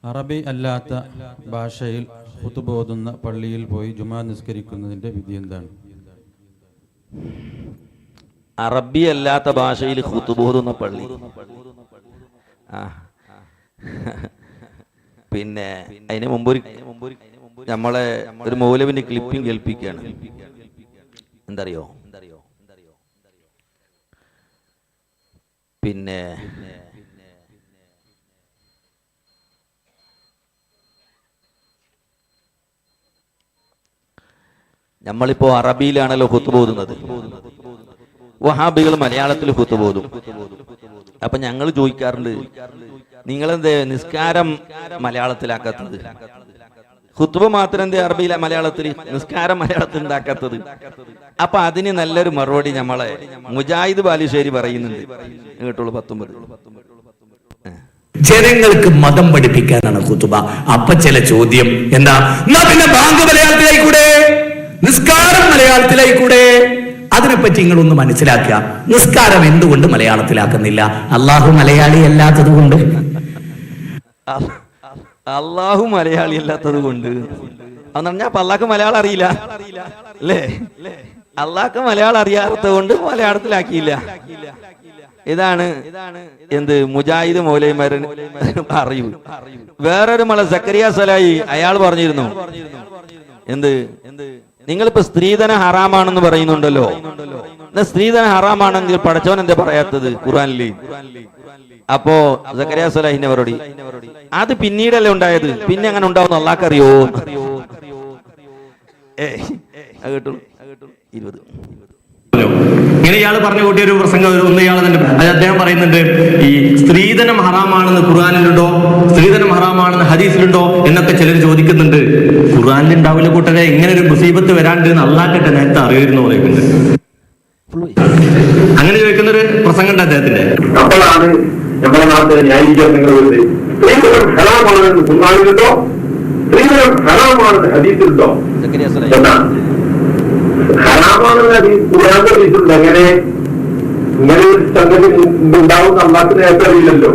അറബി അല്ലാത്ത ഭാഷയിൽ ഖുതുബ ഓതുന്ന പള്ളിയിൽ പോയി ജുമാ നിസ്കരിക്കുന്നതിന്റെ വിധി എന്താണ്? അറബി അല്ലാത്ത ഭാഷയിൽ ഖുതുബ ഓതുന്ന പള്ളി, പിന്നെ അതിന് മുമ്പ് നമ്മളെ ഒരു മൗലവിന്റെ ക്ലിപ്പിംഗ് കേൾപ്പിക്കുകയാണ്. എന്തറിയോ, പിന്നെ നമ്മളിപ്പോ അറബിയിലാണല്ലോ ഖുതുബ ഓതുന്നത്, വഹാബികൾ മലയാളത്തിൽ ഖുതുബ ഓതും. അപ്പൊ ഞങ്ങൾ ചോദിക്കാറുണ്ട്, നിങ്ങളെന്തേ നിസ്കാരം മലയാളത്തിലാക്കാത്തത്? ഖുതുബ മാത്രം എന്തേ അറബിയില മലയാളത്തിൽ, നിസ്കാരം മലയാളത്തിൽ ഉണ്ടാക്കാത്തത്? അപ്പൊ അതിന് നല്ലൊരു മറുപടി നമ്മളെ മുജാഹിദ് ബാലുശ്ശേരി പറയുന്നുണ്ട്. കേട്ടോളൂ. 19 ജനങ്ങൾക്ക് മതം പഠിപ്പിക്കാനാണ് ഖുതുബ. അപ്പൊ ചില ചോദ്യം എന്താ, പിന്നെ ബാങ്ക് മലയാളത്തിലായിക്കൂടെ, നിസ്കാരം മലയാളത്തിലായിക്കൂടെ? അതിനെപ്പറ്റി നിങ്ങളൊന്ന് മനസ്സിലാക്കുക. നിസ്കാരം എന്തുകൊണ്ട് മലയാളത്തിലാക്കുന്നില്ല? അള്ളാഹു മലയാളി അല്ലാത്തത് കൊണ്ട്. അള്ളാഹു മലയാളി അല്ലാത്തത് കൊണ്ട് എന്ന് പറഞ്ഞാൽ അള്ളാഹ്ക്ക് മലയാളം അറിയില്ല അല്ലേ? അള്ളാഹ്ക്ക് മലയാളം അറിയാത്തത് കൊണ്ട് മലയാളത്തിലാക്കിയില്ല. ഇതാണ് എന്ത് മുജാഹിദ് മൗലവിമാരൻ അറിയൂ. വേറൊരു മല സക്കരിയ സലായി അയാൾ പറഞ്ഞിരുന്നു, എന്ത് നിങ്ങളിപ്പോ സ്ത്രീധന ഹറാമാണെന്ന് പറയുന്നുണ്ടല്ലോ, സ്ത്രീധന ഹറാമാണെങ്കിൽ പടച്ചവൻ എന്താ പറയാത്തത് ഖുർആനില്? അപ്പോ സക്കരിയ സലാഹിന്റെ മറുപടി, അത് പിന്നീടല്ലേ ഉണ്ടായത്, പിന്നെ അങ്ങനെ ഉണ്ടാവുന്ന അള്ളാഹ്ക്കറിയോ? കേട്ടു 20 ഇങ്ങനെ ഇയാൾ പറഞ്ഞു കൂട്ടിയ ഒരു പ്രസംഗം ഒന്ന് ഇയാൾ തന്നെ അദ്ദേഹം പറയുന്നുണ്ട്, ഈ സ്ത്രീധനം ഹറാമാണെന്ന് ഖുർആനിലുണ്ടോ, സ്ത്രീധനം ഹറാമാണെന്ന് ഹദീസിലുണ്ടോ എന്നൊക്കെ ചിലർ ചോദിക്കുന്നുണ്ട്. ഖുർആനിൽ ഉണ്ടാവില്ല കൂട്ടരെ, ഇങ്ങനെ ഒരു മുസീബത്ത് വരാണ്ട് അള്ളാഹ്ക്കട്ടെ നേരത്തെ അറിയുന്നു പറയുന്നുണ്ട്. അങ്ങനെ ചോദിക്കുന്ന ഒരു പ്രസംഗം ഉണ്ട് അദ്ദേഹത്തിന്റെ. അപ്പോഴാണ് നമ്മുടെ നാട്ടിലെ ന്യായീകരണം നിങ്ങൾ സ്ത്രീധനം ഹറാമാണെന്ന് ഖുർആനിലുണ്ടോ, സ്ത്രീധനം ഹറാമാണെന്ന് ഹദീസിലുണ്ടോ എന്നാ ഹറാമാണെന്ന് ഖുർആനിൽ ഹദീസിലുണ്ട്. എങ്ങനെ ഇങ്ങനെ ഒരു സംഗതി ഉണ്ടാവും അള്ളാഹ്ക്ക് നേരത്തെ അറിയില്ലല്ലോ.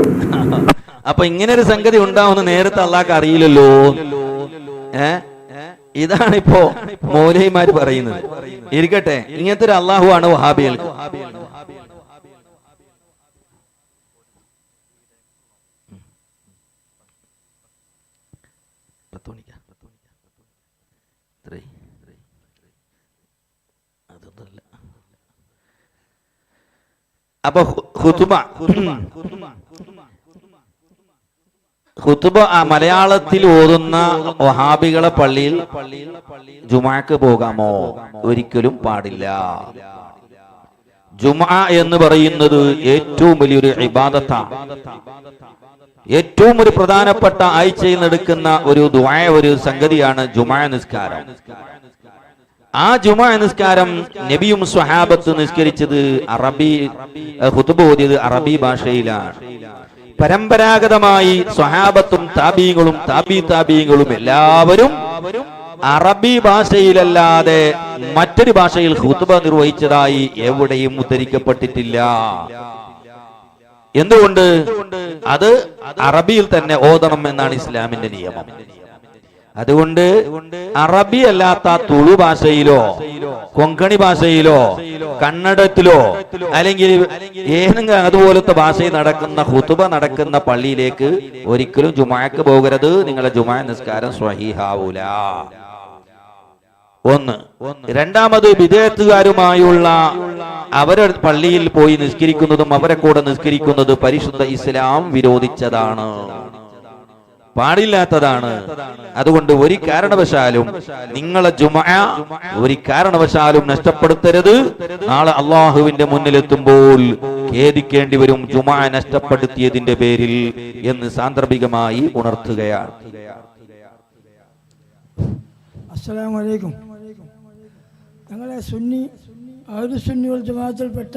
അപ്പൊ ഇങ്ങനെ ഒരു സംഗതി ഉണ്ടാവുന്ന നേരത്തെ അള്ളാഹ്ക്ക് അറിയില്ലല്ലോ. ഇതാണ് ഇപ്പോ മൗലവിമാര് പറയുന്നത്. ഇരിക്കട്ടെ, ഇങ്ങനത്തെ ഒരു അള്ളാഹു ആണ് വഹാബികൾക്ക്. അപ്പൊ ഖുതുബ മലയാളത്തിൽ ഓതുന്ന വഹാബികളെ പള്ളിയിൽ ജുമാക്ക് പോകാമോ? ഒരിക്കലും പാടില്ല. ജുമാ എന്ന് പറയുന്നത് ഏറ്റവും വലിയൊരു ഇബാദത്താണ്. ഏറ്റവും ഒരു പ്രധാനപ്പെട്ട ആഴ്ചയിൽ നടക്കുന്ന ഒരു ദുആ, ഒരു സംഗതിയാണ് ജുമാ നിസ്കാരം. ആ ജുമാ നിസ്കാരം നബിയും സ്വഹാബത്ത് നിസ്കരിച്ചത് ഖുതുബ ഓതിയത് അറബി ഭാഷയിലാണ്. പരമ്പരാഗതമായി സ്വഹാബത്തും താബീങ്ങളും താബീങ്ങളും എല്ലാവരും അറബി ഭാഷയിലല്ലാതെ മറ്റൊരു ഭാഷയിൽ ഖുതുബ നിർവഹിച്ചതായി എവിടെയും ഉദ്ധരിക്കപ്പെട്ടിട്ടില്ല. എന്തുകൊണ്ട്? അത് അറബിയിൽ തന്നെ ഓതണം എന്നാണ് ഇസ്ലാമിന്റെ നിയമം. അതുകൊണ്ട് അറബി അല്ലാത്ത തുളു ഭാഷയിലോ കൊങ്കണി ഭാഷയിലോ കന്നഡത്തിലോ അല്ലെങ്കിൽ ഏതെങ്കിലും അതുപോലത്തെ ഭാഷയിൽ നടക്കുന്ന ഖുതുബ നടക്കുന്ന പള്ളിയിലേക്ക് ഒരിക്കലും ജുമാക്ക് പോകരുത്. നിങ്ങളുടെ ജുമാ നിസ്കാരം സ്വഹീഹാവൂല. ഒന്ന്. രണ്ടാമത് ബിദഅത്തുകാരുമായുള്ള അവരുടെ പള്ളിയിൽ പോയി നിസ്കരിക്കുന്നതും അവരെ കൂടെ നിസ്കരിക്കുന്നത് പരിശുദ്ധ ഇസ്ലാം വിരോധിച്ചതാണ്, പാടില്ലാത്തതാണ്. അതുകൊണ്ട് ഒരു കാരണവശാലും നിങ്ങളെ ജുമുഅ ഒരു കാരണവശാലും നഷ്ടപ്പെടുത്തരുത്. നാളെ അള്ളാഹുവിന്റെ മുന്നിലെത്തുമ്പോൾ ഖേദിക്കേണ്ടി വരും ജുമുഅ നഷ്ടപ്പെടുത്തിയതിന്റെ പേരിൽ എന്ന് സാന്ദർഭികമായി ഉണർത്തുകയാണ്. അസ്സലാമു അലൈക്കും. ഞങ്ങളെ സുന്നി വൽ ജമാഅത്തിൽപ്പെട്ട